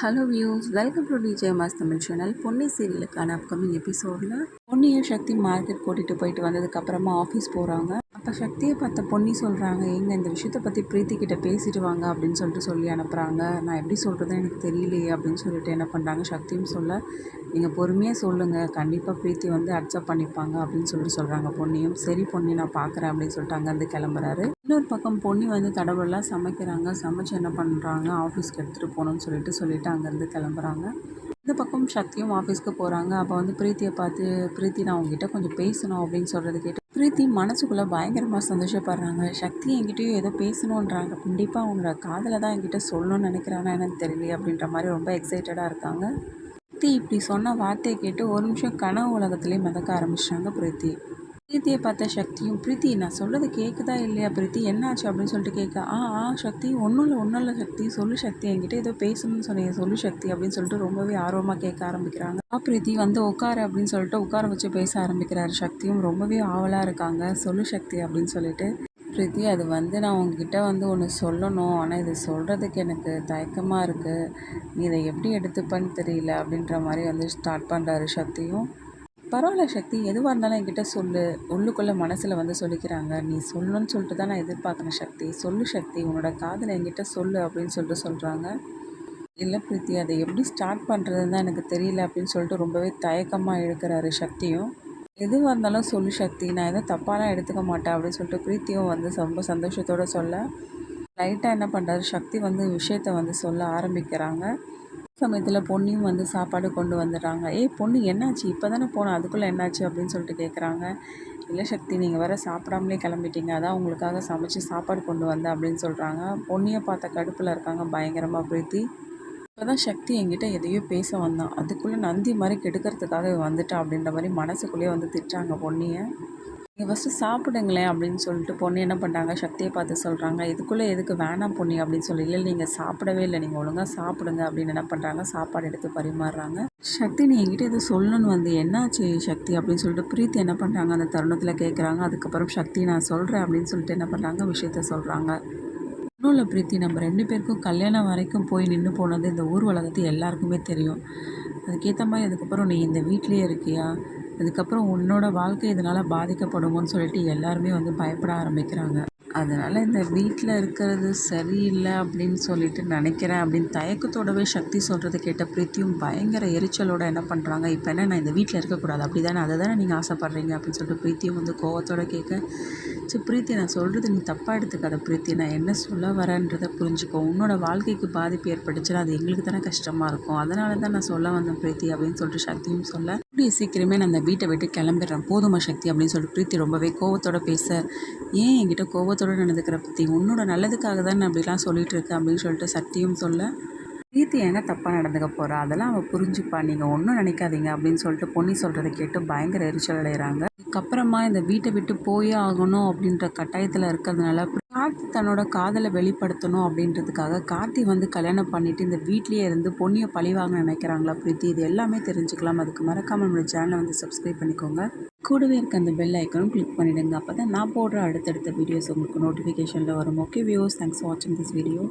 Hello views, welcome to DJ mass Tamil channel. Ponni சீரியலுக்கான upcoming எபிசோடில் பொன்னியை சக்தி மார்க்கெட் கூட்டிகிட்டு போயிட்டு வந்ததுக்கப்புறமா ஆஃபீஸ் போகிறாங்க. அப்போ சக்தியை பார்த்த பொன்னி சொல்கிறாங்க, எங்கே இந்த விஷயத்தை பற்றி பிரீத்தி கிட்ட பேசிட்டு வாங்க அப்படின்னு சொல்லிட்டு சொல்லி அனுப்புகிறாங்க. நான் எப்படி சொல்கிறதுன்னு எனக்கு தெரியலையே அப்படின்னு சொல்லிட்டு என்ன பண்ணுறாங்க, சக்தியும் சொல்ல, நீங்கள் பொறுமையாக சொல்லுங்கள், கண்டிப்பாக பிரீத்தி வந்து அக்செப்ட் பண்ணிப்பாங்க அப்படின்னு சொல்லிட்டு சொல்கிறாங்க. பொன்னியும் சரி பொன்னி நான் பார்க்குறேன் அப்படின்னு சொல்லிட்டு அங்கேருந்து கிளம்புறாரு. இன்னொரு பக்கம் பொன்னி வந்து தடவெல்லாம் சமைக்கிறாங்க. சமைச்சு என்ன பண்ணுறாங்க, ஆஃபீஸ்க்கு எடுத்துகிட்டு போகணும்னு சொல்லிட்டு அங்கேருந்து கிளம்புறாங்க. இந்த பக்கம் சக்தியும் ஆஃபீஸ்க்கு போகிறாங்க. அப்போ வந்து பிரீத்தியை பார்த்து, பிரீத்தி நான் உங்ககிட்ட கொஞ்சம் பேசணும் அப்படின்னு சொல்கிறது கேட்டு பிரீத்தி மனசுக்குள்ளே பயங்கரமாக சந்தோஷப்படுறாங்க. சக்தி என்கிட்டயும் ஏதோ பேசணுன்றாங்க, கண்டிப்பாக அவங்களோட காதலை தான் என்கிட்ட சொல்லணும்னு நினைக்கிறானா எனக்கு தெரியல அப்படின்ற மாதிரி ரொம்ப எக்ஸைட்டடாக இருக்காங்க. பிரீத்தி இப்படி சொன்ன வார்த்தையை கேட்டு ஒரு நிமிஷம் கனவு உலகத்துலேயே மிதக்க ஆரம்பிச்சிட்டாங்க பிரீத்தியை பார்த்த சக்தியும், பிரீத்தி நான் சொல்கிறது கேட்குதா இல்லையா பிரீத்தி, என்னாச்சு அப்படின்னு சொல்லிட்டு கேட்க, சக்தி ஒன்றும் இல்லை சக்தி, சொல்லு சக்தி, என்கிட்ட ஏதோ பேசணும்னு சொன்னீங்க, சொல்லு சக்தி அப்படின்னு சொல்லிட்டு ரொம்பவே ஆர்வமாக கேட்க ஆரம்பிக்கிறாங்க. பிரீத்தி வந்து உட்காரு அப்படின்னு சொல்லிட்டு உட்கார வச்சு பேச ஆரம்பிக்கிறாரு. சக்தியும் ரொம்பவே ஆவலாக இருக்காங்க. சொல்லு சக்தி அப்படின்னு சொல்லிட்டு. பிரீத்தி அது வந்து நான் உங்ககிட்ட வந்து ஒன்று சொல்லணும், ஆனால் இது சொல்கிறதுக்கு எனக்கு தயக்கமாக இருக்குது, நீ இதை எப்படி எடுத்துப்பேன்னு தெரியல அப்படின்ற மாதிரி வந்து ஸ்டார்ட் பண்ணுறாரு சக்தியும். பரவாயில்ல சக்தி, எதுவாக இருந்தாலும் என்கிட்ட சொல்லு, உள்ளுக்குள்ளே மனசில் வந்து சொல்லிக்கிறாங்க, நீ சொல்லணும்னு சொல்லிட்டு தான் நான் எதிர்பார்க்குறேன் சக்தி, சொல்லு சக்தி, உன்னோட காதலை என்கிட்ட சொல்லு அப்படின்னு சொல்லிட்டு சொல்கிறாங்க. இல்லை பிரீத்தி, அதை எப்படி ஸ்டார்ட் பண்ணுறதுன்னு தான் எனக்கு தெரியல அப்படின்னு சொல்லிட்டு ரொம்பவே தயக்கமாக இழுக்கிறாரு சக்தியும். எதுவாக இருந்தாலும் சொல்லு சக்தி, நான் எதுவும் தப்பாலாம் எடுத்துக்க மாட்டேன் அப்படின்னு சொல்லிட்டு பிரீத்தியும் வந்து ரொம்ப சந்தோஷத்தோடு சொல்ல, லைட்டாக என்ன பண்ணுறாரு சக்தி வந்து விஷயத்தை வந்து சொல்ல ஆரம்பிக்கிறாங்க. சமயத்தில் பொன்னியும் வந்து சாப்பாடு கொண்டு வந்துடுறாங்க. பொண்ணு என்னாச்சு, இப்போ தானே போனோம், அதுக்குள்ளே என்னாச்சு அப்படின்னு சொல்லிட்டு கேட்குறாங்க. இல்லை சக்தி, நீங்கள் வேறு சாப்பிடாமலே கிளம்பிட்டீங்க, அதான் உங்களுக்காக சமைச்சு சாப்பாடு கொண்டு வந்தேன் அப்படின்னு சொல்கிறாங்க. பொன்னியை பார்த்த கடுப்பில் இருக்காங்க பயங்கரமாக பிரீத்தி. இப்போ தான் சக்தி என்கிட்ட எதையோ பேச வந்தான், அதுக்குள்ளே நந்தி மாதிரி கெடுக்கிறதுக்காக வந்துட்டான் அப்படின்ற மாதிரி மனசுக்குள்ளேயே வந்து திட்டுறாங்க பொன்னியை. நீங்கள் ஃபஸ்ட்டு சாப்பிடுங்களேன் அப்படின்னு சொல்லிட்டு பொண்ணு என்ன பண்ணுறாங்க, சக்தியை பார்த்து சொல்கிறாங்க. இதுக்குள்ளே எதுக்கு வேணாம் பொண்ணு அப்படின்னு சொல்லி, இல்லை நீங்கள் சாப்பிடவே இல்லை, நீங்கள் ஒழுங்காக சாப்பிடுங்க அப்படின்னு என்ன பண்ணுறாங்க, சாப்பாடு எடுத்து பரிமாறுறாங்க. சக்தி நீ என்கிட்ட எது சொல்லணும்னு வந்து என்னாச்சு சக்தி அப்படின்னு சொல்லிட்டு பிரீத்தி என்ன பண்ணுறாங்க அந்த தருணத்தில் கேட்குறாங்க. அதுக்கப்புறம் சக்தி நான் சொல்கிறேன் அப்படின்னு சொல்லிட்டு என்ன பண்ணுறாங்க, விஷயத்த சொல்கிறாங்க. ஒன்றும் இல்லை பிரீத்தி, நம்ம 2 பேருக்கும் கல்யாணம் வரைக்கும் போய் நின்று போனது இந்த ஊர் உலகத்து எல்லாருக்குமே தெரியும். அதுக்கேற்ற மாதிரி அதுக்கப்புறம் நீ இந்த வீட்லேயே இருக்கியா, அதுக்கப்புறம் உன்னோட வாழ்க்கை இதனால் பாதிக்கப்படுமோன்னு சொல்லிட்டு எல்லாருமே வந்து பயப்பட ஆரம்பிக்கிறாங்க. அதனால் இந்த வீட்டில் இருக்கிறது சரியில்லை அப்படின்னு சொல்லிட்டு நினைக்கிறேன் அப்படின்னு தயக்கத்தோடவே சக்தி சொல்கிறத கேட்ட பிரீத்தியும் பயங்கர எரிச்சலோடு என்ன பண்ணுறாங்க, இப்போ என்ன நான் இந்த வீட்டில் இருக்கக்கூடாது அப்படி தானே, அதை தானே நீங்கள் ஆசைப்பட்றீங்க அப்படின்னு சொல்லிட்டு பிரீத்தியும் வந்து கோவத்தோடு கேட்க, சரி பிரீத்தி நான் சொல்கிறது நீ தப்பாக எடுத்துக்காத பிரீத்தி, நான் என்ன சொல்ல வரேன்றதை புரிஞ்சுக்கோ, உன்னோட வாழ்க்கைக்கு பாதிப்பு ஏற்பட்டுச்சுன்னா அது எங்களுக்கு தானே கஷ்டமாக இருக்கும், அதனால தான் நான் சொல்ல வந்தேன் பிரீத்தி அப்படின்னு சொல்லிட்டு சக்தியும் சொல்ல, இப்படி சீக்கிரமே நான் அந்த வீட்டை விட்டு கிளம்பிடுறேன் போதுமா சக்தி அப்படின்னு சொல்லிட்டு பிரீத்தி ரொம்பவே கோவத்தோடு பேச, ஏன் என்கிட்ட கோவத்தோடு நடந்துக்கிற பிரீத்தி, உன்னோட நல்லதுக்காக தான் நான் அப்படிலாம் சொல்லிட்டு இருக்கேன் அப்படின்னு சொல்லிட்டு சக்தியும் சொல்ல, பிரீத்தி என்ன தப்பாக நடந்துக்க போகிறா, அதெல்லாம் அவள் புரிஞ்சுப்பா, நீங்கள் ஒன்றும் நினைக்காதீங்க அப்படின்னு சொல்லிட்டு பொன்னி சொல்கிறத கேட்டு பயங்கர எரிச்சல் அடைகிறாங்க. அதுக்கப்புறமா இந்த வீட்டை விட்டு போயே ஆகணும் அப்படின்ற கட்டாயத்தில் இருக்கிறதுனால கார்த்தி தன்னோட காதலை வெளிப்படுத்தணும் அப்படின்றதுக்காக கார்த்தி வந்து கல்யாணம் பண்ணிவிட்டு இந்த வீட்லேயே இருந்து பொன்னியை பழிவாங்க நினைக்கிறாங்களா பிரீத்தி, இது எல்லாமே தெரிஞ்சுக்கலாம். அதுக்கு மறக்காமல் நம்மளோட சேனலை வந்து சப்ஸ்கிரைப் பண்ணிக்கோங்க. கூடவே இருக்க அந்த பெல் ஐக்கனும் கிளிக் பண்ணிவிடுங்க, அப்போ தான் நான் போடுற அடுத்தடுத்த வீடியோஸ் உங்களுக்கு நோட்டிஃபிகேஷனில் வரும். ஓகே வியூவர்ஸ், தேங்க்ஸ் ஃபார் வாட்சிங் திஸ் வீடியோ.